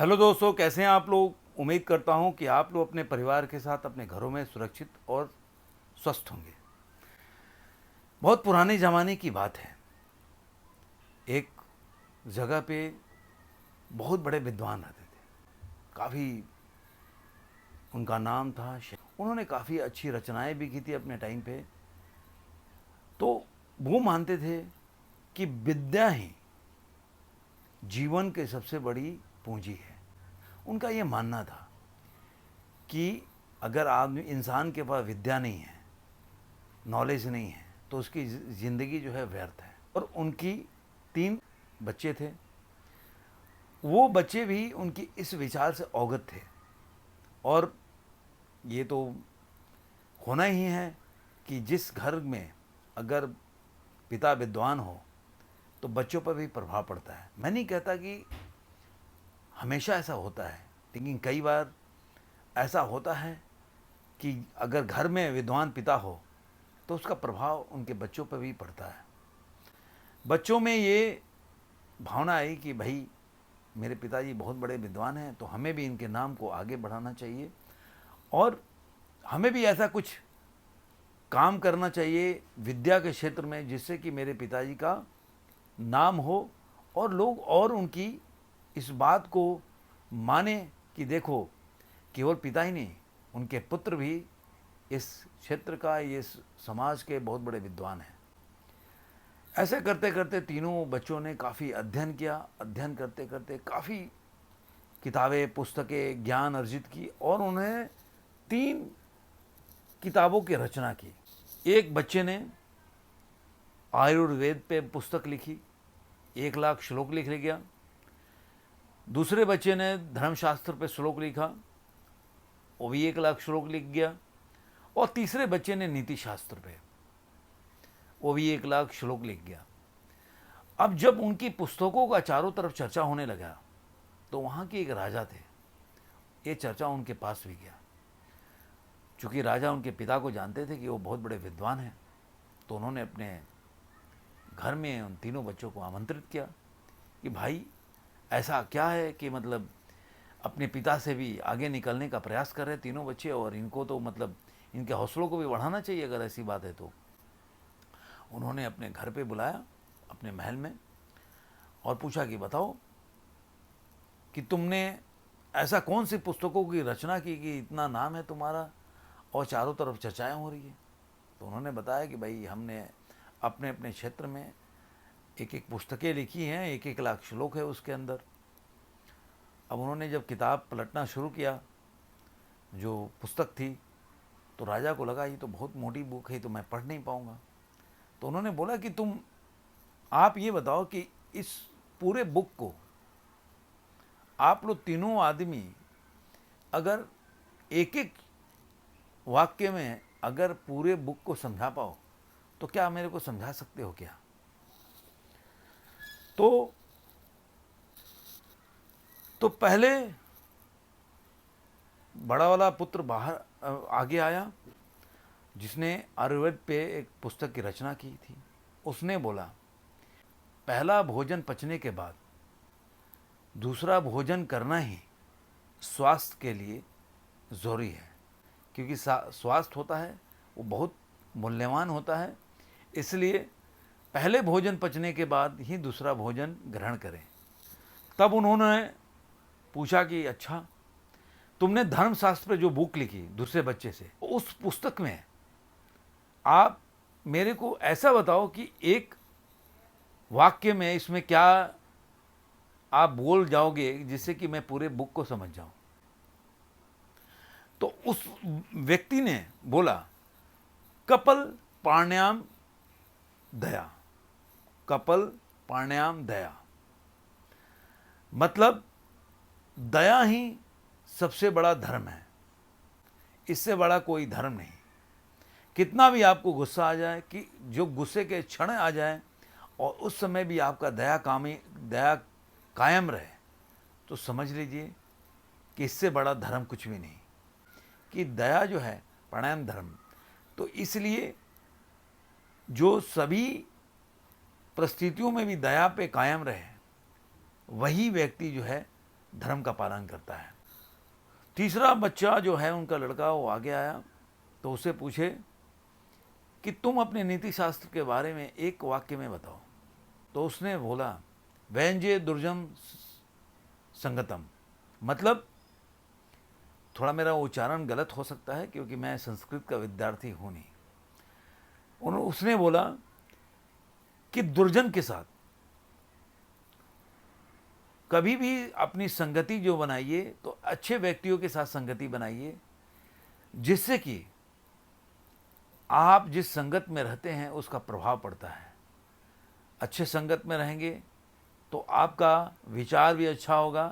Hello दोस्तों, कैसे हैं आप लोग। उम्मीद करता हूं कि आप लोग अपने परिवार के साथ अपने घरों में सुरक्षित और स्वस्थ होंगे। बहुत पुराने ज़माने की बात है। एक जगह पे बहुत बड़े विद्वान रहते थे। काफ़ी उनका नाम था। उन्होंने काफ़ी अच्छी रचनाएं भी की थी अपने टाइम पे। तो वो मानते थे कि विद्या ही जीवन की सबसे बड़ी पूंजी है। उनका ये मानना था कि अगर आदमी इंसान के पास विद्या नहीं है, नॉलेज नहीं है, तो उसकी ज़िंदगी जो है व्यर्थ है। और उनकी 3 बच्चे थे। वो बच्चे भी उनकी इस विचार से अवगत थे। और ये तो होना ही है कि जिस घर में अगर पिता विद्वान हो तो बच्चों पर भी प्रभाव पड़ता है। मैं नहीं कहता कि हमेशा ऐसा होता है, लेकिन कई बार ऐसा होता है कि अगर घर में विद्वान पिता हो तो उसका प्रभाव उनके बच्चों पर भी पड़ता है। बच्चों में ये भावना आई कि भाई मेरे पिताजी बहुत बड़े विद्वान हैं, तो हमें भी इनके नाम को आगे बढ़ाना चाहिए और हमें भी ऐसा कुछ काम करना चाहिए विद्या के क्षेत्र में जिससे कि मेरे पिताजी का नाम हो और लोग और उनकी इस बात को माने कि देखो, केवल पिता ही नहीं, उनके पुत्र भी इस क्षेत्र का, ये समाज के बहुत बड़े विद्वान हैं। ऐसे करते करते तीनों बच्चों ने काफ़ी अध्ययन किया। अध्ययन करते करते काफ़ी किताबें, पुस्तकें, ज्ञान अर्जित की और उन्हें 3 किताबों की रचना की। एक बच्चे ने आयुर्वेद पे पुस्तक लिखी, 1 लाख श्लोक लिख गया। दूसरे बच्चे ने धर्मशास्त्र पे श्लोक लिखा, वो भी 1 लाख श्लोक लिख गया। और तीसरे बच्चे ने नीति शास्त्र पे, वो भी 1 लाख श्लोक लिख गया। अब जब उनकी पुस्तकों का चारों तरफ चर्चा होने लगा तो वहाँ के एक राजा थे, ये चर्चा उनके पास भी गया। चूँकि राजा उनके पिता को जानते थे कि वो बहुत बड़े विद्वान हैं, तो उन्होंने अपने घर में उन तीनों बच्चों को आमंत्रित किया कि भाई ऐसा क्या है कि मतलब अपने पिता से भी आगे निकलने का प्रयास कर रहे तीनों बच्चे, और इनको तो मतलब इनके हौसलों को भी बढ़ाना चाहिए अगर ऐसी बात है तो। उन्होंने अपने घर पे बुलाया, अपने महल में, और पूछा कि बताओ कि तुमने ऐसा कौन सी पुस्तकों की रचना की कि इतना नाम है तुम्हारा और चारों तरफ चर्चाएं हो रही है। तो उन्होंने बताया कि भाई हमने अपने अपने क्षेत्र में 1-1 पुस्तकें लिखी हैं, 1-1 लाख श्लोक है उसके अंदर। अब उन्होंने जब किताब पलटना शुरू किया, जो पुस्तक थी, तो राजा को लगा ये तो बहुत मोटी बुक है, तो मैं पढ़ नहीं पाऊँगा। तो उन्होंने बोला कि आप ये बताओ कि इस पूरे बुक को आप लोग तीनों आदमी अगर एक वाक्य में अगर पूरे बुक को समझा पाओ तो क्या मेरे को समझा सकते हो क्या। तो पहले बड़ा वाला पुत्र बाहर आगे आया, जिसने आयुर्वेद पे एक पुस्तक की रचना की थी। उसने बोला, पहला भोजन पचने के बाद दूसरा भोजन करना ही स्वास्थ्य के लिए ज़रूरी है, क्योंकि स्वास्थ्य होता है वो बहुत मूल्यवान होता है। इसलिए पहले भोजन पचने के बाद ही दूसरा भोजन ग्रहण करें। तब उन्होंने पूछा कि अच्छा, तुमने धर्मशास्त्र पे जो बुक लिखी दूसरे बच्चे से, उस पुस्तक में आप मेरे को ऐसा बताओ कि एक वाक्य में इसमें क्या आप बोल जाओगे जिससे कि मैं पूरे बुक को समझ जाऊं। तो उस व्यक्ति ने बोला, कपल प्राणायाम दया। कपल प्राणायाम दया मतलब दया ही सबसे बड़ा धर्म है, इससे बड़ा कोई धर्म नहीं। कितना भी आपको गुस्सा आ जाए, कि जो गुस्से के क्षण आ जाए और उस समय भी आपका दया कायम रहे, तो समझ लीजिए कि इससे बड़ा धर्म कुछ भी नहीं। कि दया जो है प्राणायाम धर्म। तो इसलिए जो सभी परिस्थितियों में भी दया पे कायम रहे, वही व्यक्ति जो है धर्म का पालन करता है। तीसरा बच्चा जो है उनका लड़का, वो आगे आया तो उससे पूछे कि तुम अपने नीति शास्त्र के बारे में एक वाक्य में बताओ। तो उसने बोला, वैंजे दुर्जम संगतम, मतलब थोड़ा मेरा उच्चारण गलत हो सकता है क्योंकि मैं संस्कृत का विद्यार्थी हूँ नहीं। उसने बोला कि दुर्जन के साथ कभी भी अपनी संगति जो बनाइए तो अच्छे व्यक्तियों के साथ संगति बनाइए, जिससे कि आप जिस संगत में रहते हैं उसका प्रभाव पड़ता है। अच्छे संगत में रहेंगे तो आपका विचार भी अच्छा होगा।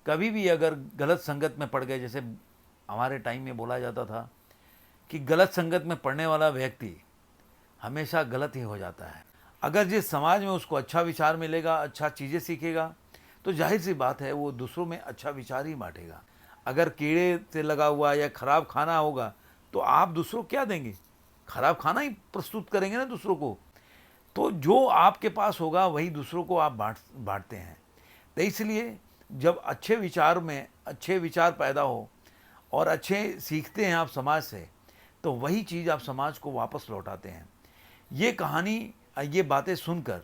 कभी भी अगर गलत संगत में पड़ गए, जैसे हमारे टाइम में बोला जाता था कि गलत संगत में पड़ने वाला व्यक्ति हमेशा गलत ही हो जाता है। अगर जिस समाज में उसको अच्छा विचार मिलेगा, अच्छा चीज़ें सीखेगा, तो जाहिर सी बात है वो दूसरों में अच्छा विचार ही बांटेगा। अगर कीड़े से लगा हुआ या खराब खाना होगा तो आप दूसरों को क्या देंगे? खराब खाना ही प्रस्तुत करेंगे ना दूसरों को। तो जो आपके पास होगा वही दूसरों को आप बांटते हैं। तो इसलिए जब अच्छे विचार में अच्छे विचार पैदा हो और अच्छे सीखते हैं आप समाज से, तो वही चीज़ आप समाज को वापस लौटाते हैं। ये कहानी, ये बातें सुनकर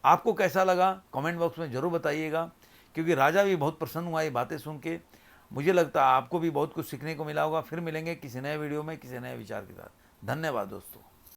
आपको कैसा लगा कमेंट बॉक्स में ज़रूर बताइएगा, क्योंकि राजा भी बहुत प्रसन्न हुआ ये बातें सुन के। मुझे लगता है आपको भी बहुत कुछ सीखने को मिला होगा। फिर मिलेंगे किसी नए वीडियो में किसी नए विचार के साथ। धन्यवाद दोस्तों।